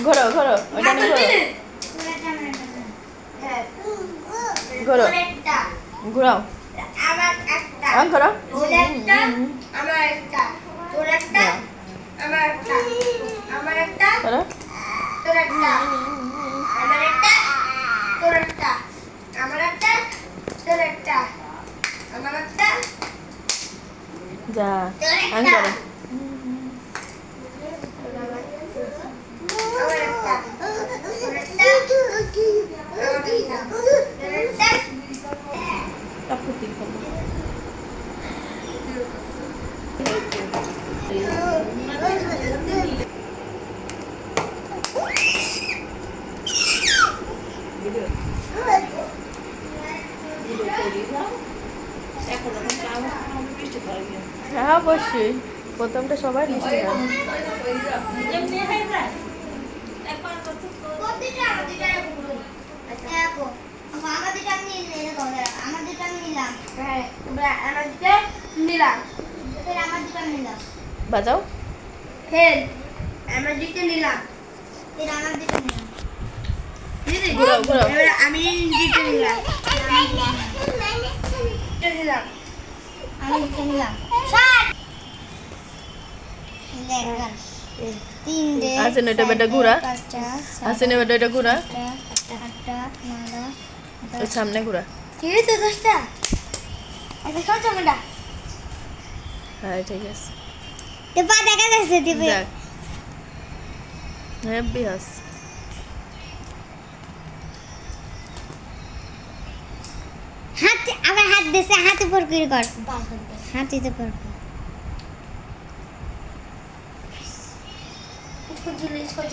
ঘোরো ঘোরো ওটা নিয়ে ঘোরো ঘোরাও আমার একটা ঘোরো তোর একটা আমার একটা তোর একটা আমার একটা আমার একটা ঘোরো তোর একটা আমার একটা তোর একটা আমার একটা তোর একটা আমার একটা যা তোর আমি একটা করো আমার একটা তোর একটা আমার একটা তোর একটা তারপর ঠিক করো হ্যাঁ অবশ্যই প্রথমটা সবাই মিষ্টি খাবে বাজাও ঘুরাও ঘুরাও আমি দিতে নিলাম আমি দিতে নিলাম আসেন এটা বেটা ঘুরা আসেন বেটা এটা ঘুরা ওই সামনে ঘুরা হ্যাঁ ঠিক আছে দেখা যাচ্ছে দেখ হ্যাপি হাস হাত আবার হাত দিছে হাত উপর করে কর হাতিতে পর इसको